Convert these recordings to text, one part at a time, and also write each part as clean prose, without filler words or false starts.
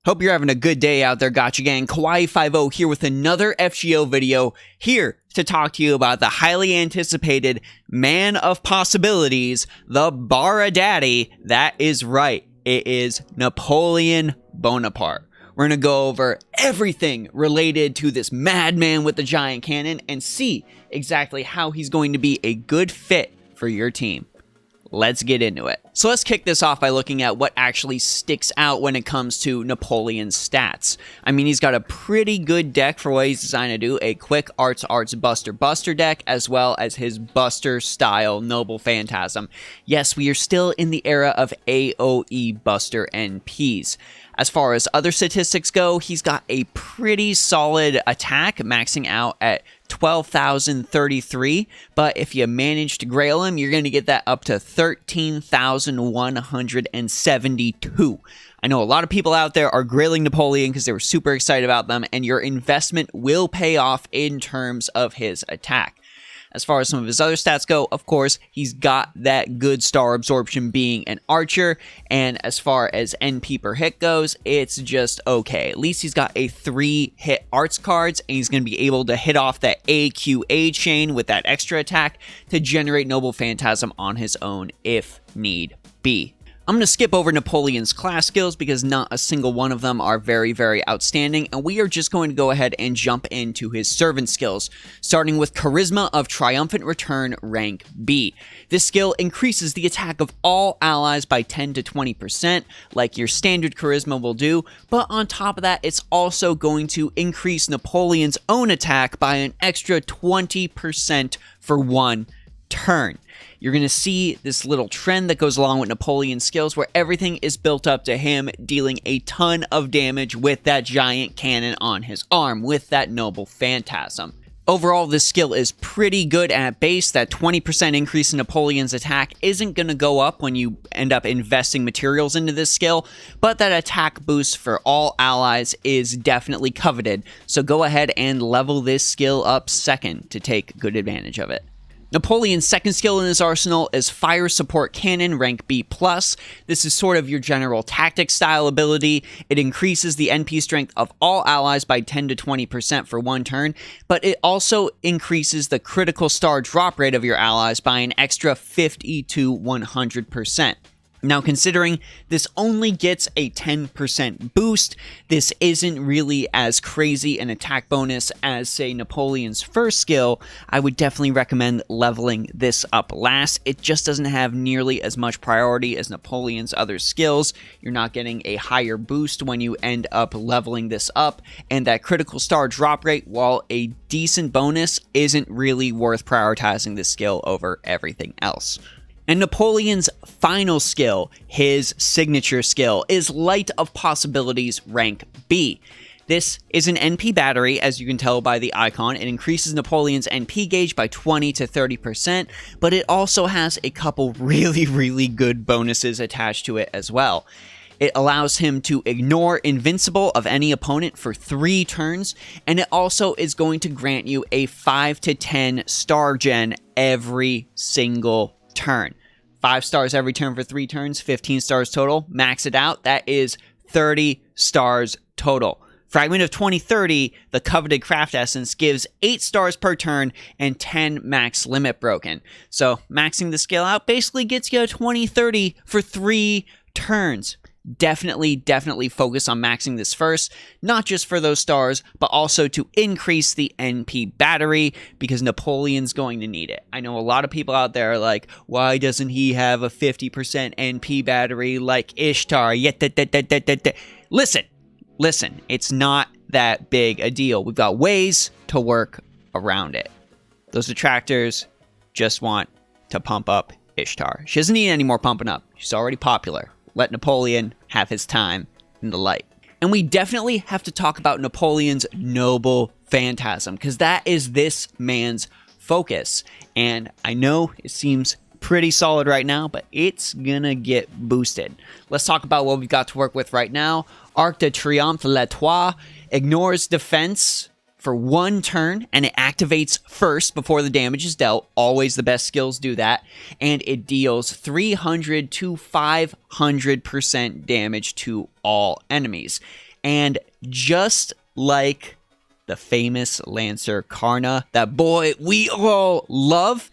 Hope you're having a good day out there, Gacha Gang. Kawaii50 here with another FGO video, here to talk to you about the highly anticipated man of possibilities, the Bara Daddy. That is right, it is Napoleon Bonaparte. We're going to go over everything related to this madman with the giant cannon and see exactly how he's going to be a good fit for your team. Let's get into it. So let's kick this off by looking at what actually sticks out when it comes to Napoleon's stats. I mean, he's got a pretty good deck for what he's designed to do, a quick Arts Buster deck, as well as his Buster style Noble Phantasm. Yes, we are still in the era of AoE Buster NPs. As far as other statistics go, he's got a pretty solid attack, maxing out at 12,033, but if you manage to grail him, you're going to get that up to 13,172. I know a lot of people out there are grailing Napoleon because they were super excited about them, and your investment will pay off in terms of his attack. As far as some of his other stats go, of course, he's got that good star absorption being an archer, and as far as NP per hit goes, it's just okay. At least he's got a 3-hit arts cards, and he's going to be able to hit off that AQA chain with that extra attack to generate Noble Phantasm on his own if need be. I'm going to skip over Napoleon's class skills because not a single one of them are very, very outstanding, and we are just going to go ahead and jump into his servant skills, starting with Charisma of Triumphant Return rank B. This skill increases the attack of all allies by 10 to 20%, like your standard Charisma will do, but on top of that, it's also going to increase Napoleon's own attack by an extra 20% for one turn. You're going to see this little trend that goes along with Napoleon's skills where everything is built up to him dealing a ton of damage with that giant cannon on his arm, with that Noble Phantasm. Overall, this skill is pretty good at base. That 20% increase in Napoleon's attack isn't going to go up when you end up investing materials into this skill, but that attack boost for all allies is definitely coveted, so go ahead and level this skill up second to take good advantage of it. Napoleon's second skill in his arsenal is Fire Support Cannon, rank B+. This is sort of your general tactic style ability. It increases the NP strength of all allies by 10 to 20% for one turn, but it also increases the critical star drop rate of your allies by an extra 50 to 100%. Now, considering this only gets a 10% boost, this isn't really as crazy an attack bonus as, say, Napoleon's first skill. I would definitely recommend leveling this up last. It just doesn't have nearly as much priority as Napoleon's other skills. You're not getting a higher boost when you end up leveling this up, and that critical star drop rate, while a decent bonus, isn't really worth prioritizing this skill over everything else. And Napoleon's final skill, his signature skill, is Light of Possibilities rank B. This is an NP battery, as you can tell by the icon. It increases Napoleon's NP gauge by 20 to 30%, but it also has a couple really good bonuses attached to it as well. It allows him to ignore Invincible of any opponent for 3 turns, and it also is going to grant you a 5 to 10 star gen every single turn. 5 stars every turn for 3 turns, 15 stars total. Max it out, that is 30 stars total. Fragment of 2030, the coveted craft essence, gives 8 stars per turn and 10 max limit broken. So maxing the skill out basically gets you a 2030 for 3 turns. Definitely focus on maxing this first, not just for those stars, but also to increase the NP battery, because Napoleon's going to need it. I know a lot of people out there are like, why doesn't he have a 50% NP battery like Ishtar? Listen, it's not that big a deal. We've got ways to work around it. Those detractors just want to pump up Ishtar. She doesn't need any more pumping up. She's already popular. Let Napoleon have his time in the light. And we definitely have to talk about Napoleon's Noble Phantasm, because that is this man's focus. And I know it seems pretty solid right now, but it's gonna get boosted. Let's talk about what we've got to work with right now. Arc de Triomphe L'Etoile ignores defense for 1 turn, and it activates first before the damage is dealt. Always the best skills do that. And it deals 300 to 500% damage to all enemies. And just like the famous Lancer Karna, that boy we all love,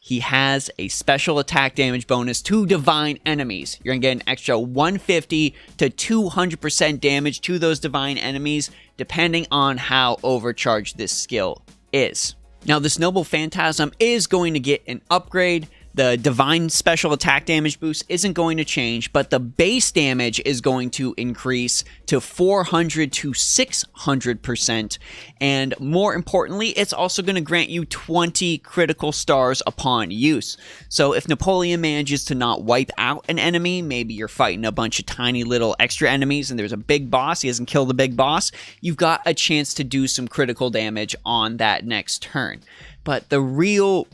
he has a special attack damage bonus to divine enemies. You're going to get an extra 150 to 200% damage to those divine enemies, depending on how overcharged this skill is. Now, this Noble Phantasm is going to get an upgrade. The divine special attack damage boost isn't going to change, but the base damage is going to increase to 400 to 600%. And more importantly, it's also going to grant you 20 critical stars upon use. So if Napoleon manages to not wipe out an enemy, maybe you're fighting a bunch of tiny little extra enemies and there's a big boss, he doesn't kill the big boss, you've got a chance to do some critical damage on that next turn. But the real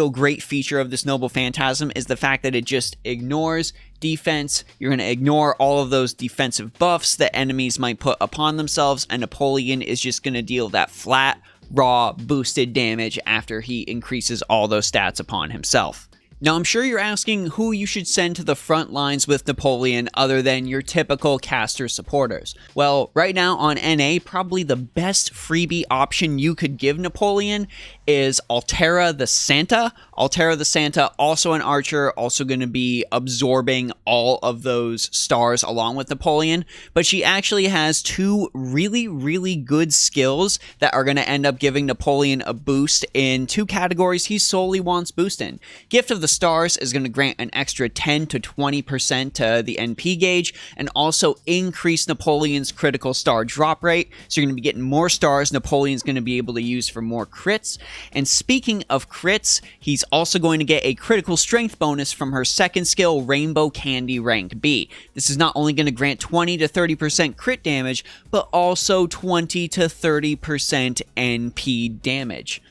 great feature of this Noble Phantasm is the fact that it just ignores defense. You're going to ignore all of those defensive buffs that enemies might put upon themselves, and Napoleon is just going to deal that flat, raw, boosted damage after he increases all those stats upon himself. Now, I'm sure you're asking who you should send to the front lines with Napoleon other than your typical caster supporters. Well, right now on NA, probably the best freebie option you could give Napoleon is Altera the Santa. Altera the Santa, also an archer, also going to be absorbing all of those stars along with Napoleon, but she actually has two really good skills that are going to end up giving Napoleon a boost in two categories he solely wants boost in. Gift of the Stars is going to grant an extra 10 to 20% to the NP gauge, and also increase Napoleon's critical star drop rate, so you're going to be getting more stars Napoleon's going to be able to use for more crits. And speaking of crits, he's also going to get a critical strength bonus from her second skill, Rainbow Candy Rank B. This is not only going to grant 20 to 30% crit damage, but also 20 to 30% NP damage.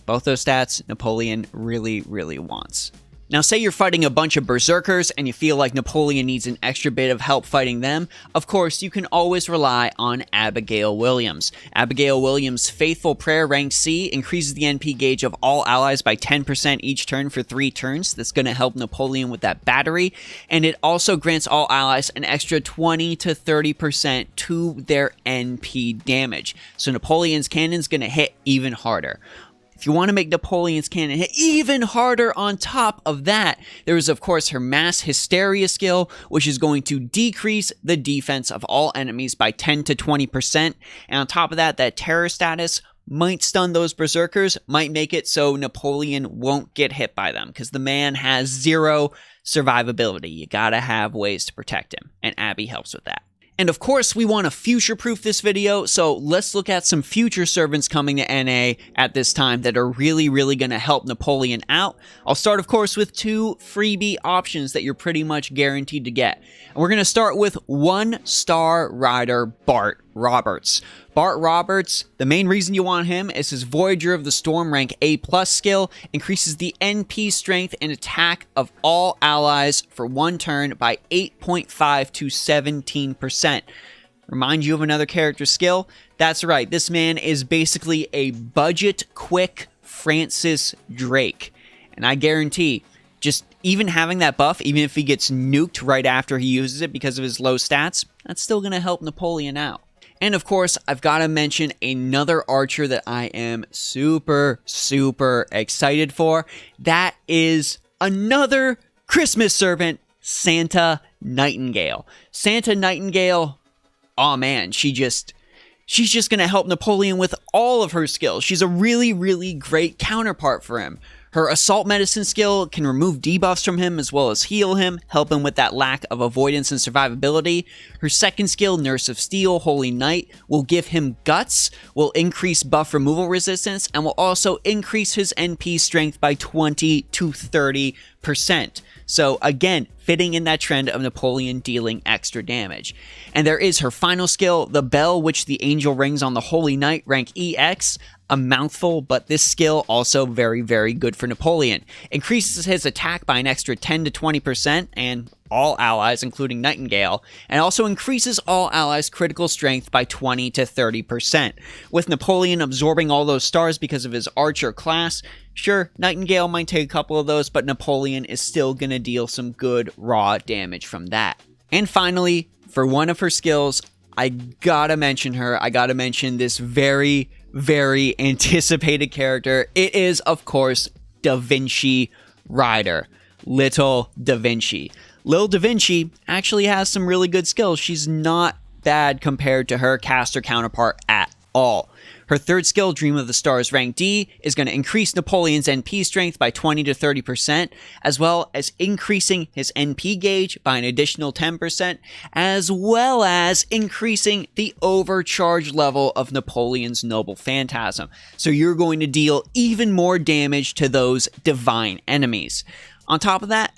Both those stats Napoleon really wants. Now, say you're fighting a bunch of berserkers and you feel like Napoleon needs an extra bit of help fighting them. Of course, you can always rely on Abigail Williams. Abigail Williams' Faithful Prayer Rank C increases the NP gauge of all allies by 10% each turn for 3 turns. That's going to help Napoleon with that battery. And it also grants all allies an extra 20 to 30% to their NP damage. So Napoleon's cannon's going to hit even harder. If you want to make Napoleon's cannon hit even harder on top of that, there is, of course, her Mass Hysteria skill, which is going to decrease the defense of all enemies by 10 to 20%. And on top of that, that terror status might stun those berserkers, might make it so Napoleon won't get hit by them, because the man has 0 survivability. You gotta have ways to protect him, and Abby helps with that. And of course, we want to future-proof this video, so let's look at some future servants coming to NA at this time that are really going to help Napoleon out. I'll start, of course, with 2 freebie options that you're pretty much guaranteed to get. And we're going to start with 1-star rider Bart Roberts. Bart Roberts, the main reason you want him is his Voyager of the Storm rank A+ skill increases the NP strength and attack of all allies for 1 turn by 8.5 to 17%. Remind you of another character skill? That's right, this man is basically a budget quick Francis Drake. And I guarantee, just even having that buff, even if he gets nuked right after he uses it because of his low stats, that's still going to help Napoleon out. And of course, I've got to mention another archer that I am super excited for. That is another Christmas servant, Santa Nightingale. Santa Nightingale, oh man, she's just going to help Napoleon with all of her skills. She's a really great counterpart for him. Her Assault Medicine skill can remove debuffs from him as well as heal him, help him with that lack of avoidance and survivability. Her second skill, Nurse of Steel, Holy Knight, will give him Guts, will increase buff removal resistance, and will also increase his NP strength by 20 to 30%. So again, fitting in that trend of Napoleon dealing extra damage. And there is her final skill, the Bell which the Angel rings on the Holy Knight, rank EX. A mouthful, but this skill also very good for Napoleon. Increases his attack by an extra 10 to 20%, and all allies, including Nightingale, and also increases all allies' critical strength by 20 to 30%. With Napoleon absorbing all those stars because of his archer class, sure, Nightingale might take a couple of those, but Napoleon is still going to deal some good raw damage from that. And finally, for one of her skills, I gotta mention her. I gotta mention this very, very anticipated character. It is, of course, Da Vinci Rider. Little Da Vinci. Lil Da Vinci actually has some really good skills. She's not bad compared to her caster counterpart at all. Her third skill, Dream of the Stars rank D, is going to increase Napoleon's NP strength by 20 to 30%, as well as increasing his NP gauge by an additional 10%, as well as increasing the overcharge level of Napoleon's Noble Phantasm. So you're going to deal even more damage to those divine enemies. On top of that,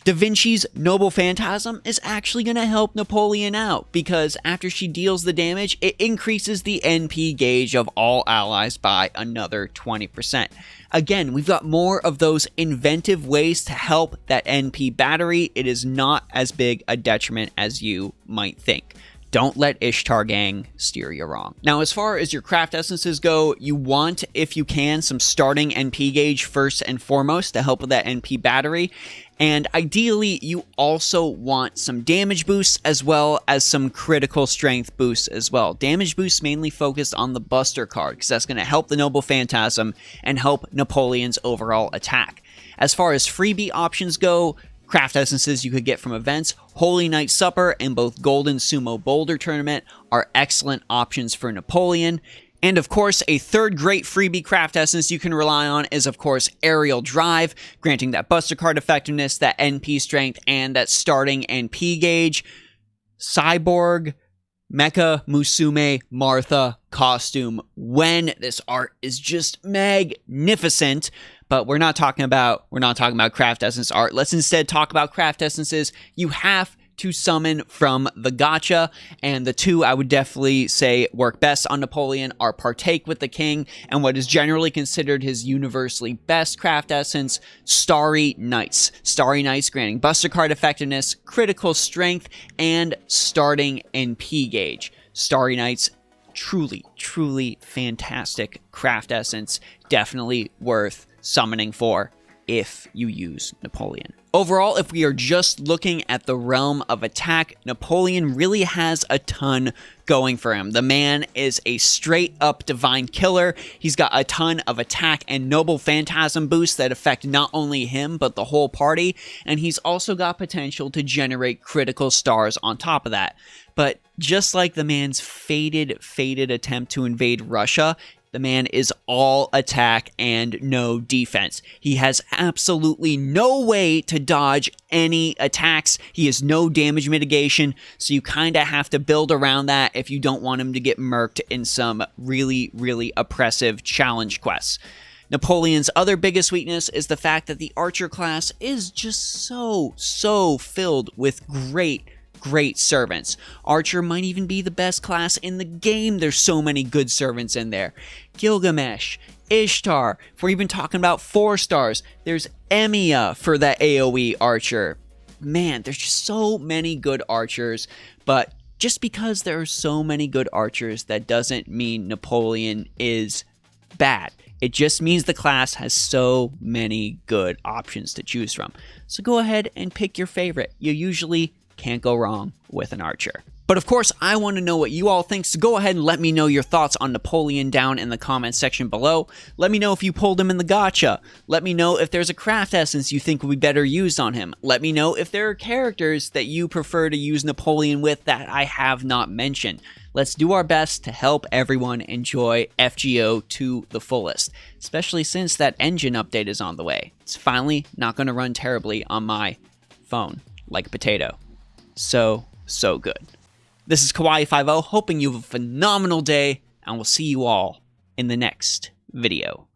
Da Vinci's Noble Phantasm is actually going to help Napoleon out, because after she deals the damage, it increases the NP gauge of all allies by another 20%. Again, we've got more of those inventive ways to help that NP battery. It is not as big a detriment as you might think. Don't let Ishtar Gang steer you wrong. Now, as far as your craft essences go, you want, if you can, some starting NP gauge first and foremost to help with that NP battery. And ideally, you also want some damage boosts as well as some critical strength boosts as well. Damage boosts mainly focused on the Buster card, because that's going to help the Noble Phantasm and help Napoleon's overall attack. As far as freebie options go, craft essences you could get from events, Holy Night Supper and both Golden Sumo Boulder Tournament are excellent options for Napoleon. And of course, a third great freebie craft essence you can rely on is, of course, Aerial Drive, granting that Buster card effectiveness, that NP strength, and that starting NP gauge. Cyborg, Mecha Musume Martha costume, when this art is just magnificent. But we're not talking about craft essence art. Let's instead talk about craft essences you have to summon from the gacha, and the two I would definitely say work best on Napoleon are Partake with the King and what is generally considered his universally best craft essence, Starry Nights. Starry Nights granting Buster card effectiveness, critical strength, and starting NP gauge. Starry Nights, truly fantastic craft essence, definitely worth summoning for if you use Napoleon. Overall, if we are just looking at the realm of attack, Napoleon really has a ton going for him. The man is a straight up divine killer. He's got a ton of attack and Noble Phantasm boosts that affect not only him, but the whole party. And he's also got potential to generate critical stars on top of that. But just like the man's fated attempt to invade Russia, the man is all attack and no defense. He has absolutely no way to dodge any attacks. He has no damage mitigation, so you kind of have to build around that if you don't want him to get murked in some really oppressive challenge quests. Napoleon's other biggest weakness is the fact that the archer class is just so filled with great servants. Archer might even be the best class in the game. There's so many good servants in there. Gilgamesh, Ishtar, if we're even talking about 4 stars, there's Emiya for that AoE archer. Man, there's just so many good archers, but just because there are so many good archers, that doesn't mean Napoleon is bad. It just means the class has so many good options to choose from. So go ahead and pick your favorite. You usually can't go wrong with an archer. But of course, I want to know what you all think, so go ahead and let me know your thoughts on Napoleon down in the comments section below. Let me know if you pulled him in the gacha. Let me know if there's a craft essence you think would be better used on him. Let me know if there are characters that you prefer to use Napoleon with that I have not mentioned. Let's do our best to help everyone enjoy FGO to the fullest, especially since that engine update is on the way. It's finally not going to run terribly on my phone like a potato. So good. This is Kawaii50, hoping you have a phenomenal day, and we'll see you all in the next video.